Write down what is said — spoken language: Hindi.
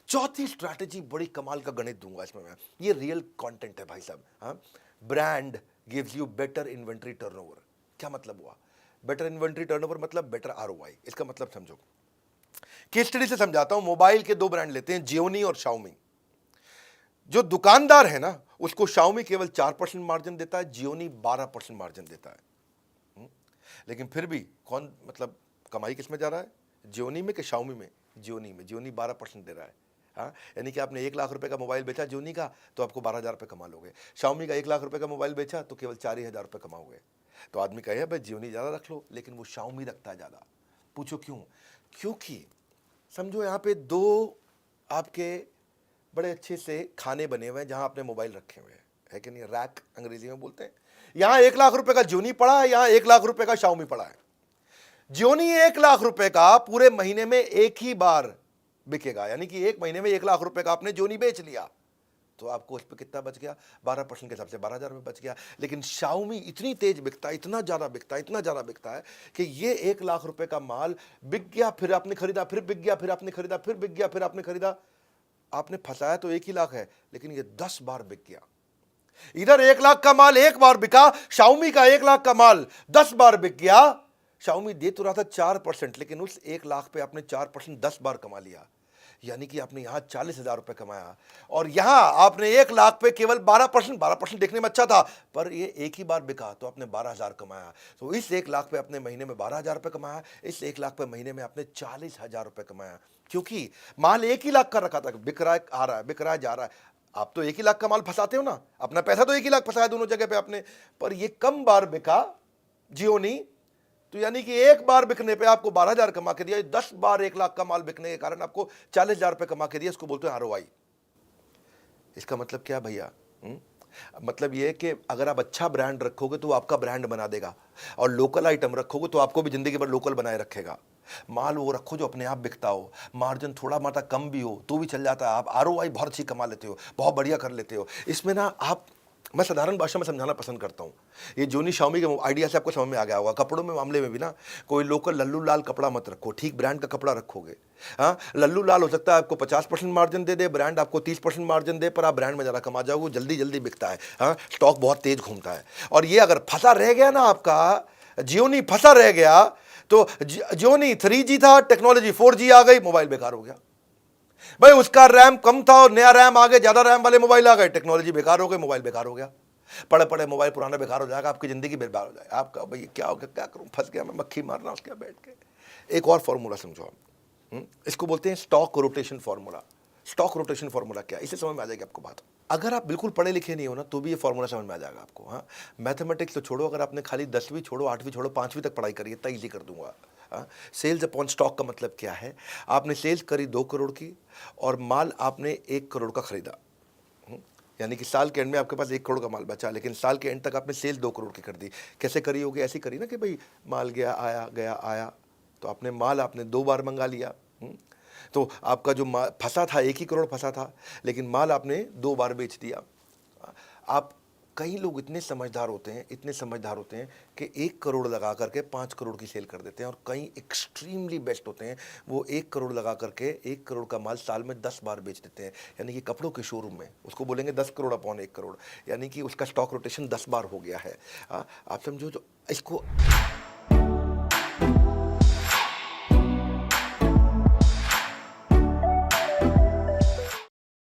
चौथी स्ट्रैटेजी बड़ी कमाल का गणित दूंगा इसमें मैं, ये रियल कंटेंट है भाई साहब। हाँ, brand gives you better inventory turnover. क्या मतलब हुआ बेटर इन्वेंट्री टर्नओवर? मतलब बेटर आरओआई। इसका मतलब समझो, केस स्टडी से समझाता हूं। मोबाइल के दो ब्रांड लेते हैं, जियोनी और शाओमी। जो दुकानदार है ना, उसको शाओमी केवल 4% मार्जिन देता है, जियोनी 12% मार्जिन देता है। लेकिन फिर भी कौन मतलब कमाई किस में जा रहा है, जियोनी में कि शाओमी में? जियोनी में। जियोनी 12% दे रहा है। हाँ, यानी कि आपने 1,00,000 का मोबाइल बेचा जियोनी का, तो आपको 12,000 रुपये कमा लोगे। शाओमी का 1,00,000 का मोबाइल बेचा तो केवल 4,000 रुपये कमाओगे। तो आदमी कहे भाई जियोनी ज़्यादा रख लो, लेकिन वो शाओमी रखता है ज़्यादा। पूछो क्यों? क्योंकि समझो यहाँ पे दो आपके बड़े अच्छे से खाने बने हुए हैं जहाँ आपने मोबाइल रखे हुए हैं, है कि नहीं? रैक अंग्रेजी में बोलते हैं। यहाँ 1,00,000 का जियोनी पड़ा है, यहाँ 1,00,000 का शाओमी पड़ा है। जियोनी 1,00,000 का पूरे महीने में एक ही बार बिकेगा, यानी कि एक महीने में 1,00,000 का आपने जियोनी बेच लिया, तो आपको उस पर कितना बच गया? 12% के हिसाब से 12,000 रुपये बच गया। लेकिन शाओमी इतनी तेज बिकता है, इतना ज़्यादा बिकता है, इतना ज़्यादा बिकता है कि ये 1,00,000 का माल बिक गया, फिर आपने खरीदा, फिर बिक गया, फिर आपने खरीदा, फिर बिक गया, फिर आपने खरीदा। आपने फंसाया तो 1 ही लाख है, लेकिन ये 10 बार बिक गया। इधर 1,00,000 का माल एक बार बिका, शाओमी का 1,00,000 का माल 10 बार बिक गया। शाओमी दे तो रहा था 4%, लेकिन उस 1,00,000 पे आपने 4% 10 बार कमा लिया, यानी कि आपने यहां 40,000 रुपए कमाया। और यहां आपने 1,00,000 पे केवल 12%, 12% देखने में अच्छा था, पर ये एक ही बार बिका तो आपने 12,000 कमाया। तो इस 1,00,000 पे अपने महीने में 12,000 रुपए कमाया, इस 1,00,000 पे महीने में आपने 40,000 रुपए कमाया, क्योंकि माल 1 ही लाख का रखा था। बिक रहा है, आ रहा है, बिक रहा है, जा रहा है। आप तो 1 ही लाख का माल फंसाते हो ना, अपना पैसा तो 1 ही लाख फंसाया दोनों जगह पे आपने, पर ये कम बार बिका जियोनी, तो यानी कि एक बार बिकने पे आपको 12,000 कमा के दिया, 10 बार 1,00,000 का माल बिकने के कारण आपको 40,000 रुपए कमा के दिया। इसको बोलते हैं आरओआई। इसका मतलब क्या भैया? मतलब ये है कि अगर आप अच्छा ब्रांड रखोगे तो वो आपका ब्रांड बना देगा, और लोकल आइटम रखोगे तो आपको भी जिंदगी भर लोकल बनाए रखेगा। माल वो रखो जो अपने आप बिकता हो, मार्जिन थोड़ा माता कम भी हो तो भी चल जाता है, आप आरओआई बहुत अच्छी कमा लेते हो, बहुत बढ़िया कर लेते हो। इसमें ना आप, मैं साधारण भाषा में समझाना पसंद करता हूँ। ये जोनी शाओमी के आइडिया से आपको समझ में आ गया होगा। कपड़ों में मामले में भी ना, कोई लोकल लल्लू लाल कपड़ा मत रखो, ठीक ब्रांड का कपड़ा रखोगे। हाँ, लल्लू लाल हो सकता है आपको 50% मार्जिन दे दे, ब्रांड आपको 30% मार्जिन दे, पर आप ब्रांड में ज़्यादा कमा जाओगे, जल्दी जल्दी बिकता है। हाँ, स्टॉक बहुत तेज घूमता है। और ये अगर फंसा रह गया ना आपका, जियोनी फंसा रह गया, तो जियोनी 3G था, टेक्नोलॉजी 4G आ गई, मोबाइल बेकार हो गया। भाई उसका रैम कम था और नया रैम आ गए, ज्यादा रैम वाले मोबाइल आ गए, टेक्नोलॉजी बेकार हो गई, मोबाइल बेकार हो गया। पड़े पड़े मोबाइल पुराना बेकार हो जाएगा, आपकी जिंदगी बेकार हो जाएगा। आपका भाई क्या हो गया, क्या करूं, फंस गया मैं, मक्खी मारना उसके बैठ के। एक और फॉर्मूला समझो आप, इसको बोलते हैं stock rotation formula. Stock rotation formula क्या है, इसे समझ में आ जाएगी आपको बात। अगर आप बिल्कुल पढ़े लिखे नहीं हो ना, तो भी ये फॉर्मूला समझ में आ जाएगा आपको। हाँ, मैथमेटिक्स तो छोड़ो, अगर आपने खाली 10वीं छोड़ो, 8वीं छोड़ो, 5वीं तक पढ़ाई करिए, इतना ईजी कर दूंगा। सेल्स अपॉन स्टॉक का मतलब क्या है? आपने सेल्स करी 2 करोड़ की, और माल आपने 1 करोड़ का खरीदा, यानी कि साल के एंड में आपके पास 1 करोड़ का माल बचा, लेकिन साल के एंड तक आपने सेल 2 करोड़ की कर दी। कैसे करी होगी? ऐसी करी ना कि भाई माल गया आया, गया आया, तो आपने माल आपने 2 बार मंगा लिया। तो आपका जो फंसा था 1 ही करोड़ फंसा था, लेकिन माल आपने 2 बार बेच दिया। आप, कई लोग इतने समझदार होते हैं, इतने समझदार होते हैं कि 1 करोड़ लगा करके 5 करोड़ की सेल कर देते हैं, और कई एक्सट्रीमली बेस्ट होते हैं, वो 1 करोड़ लगा करके 1 करोड़ का माल साल में 10 बार बेच देते हैं। यानी कि कपड़ों के शोरूम में उसको बोलेंगे 10 करोड़ अपॉन 1 करोड़, यानी कि उसका स्टॉक रोटेशन 10 बार हो गया है। आप समझो, जो इसको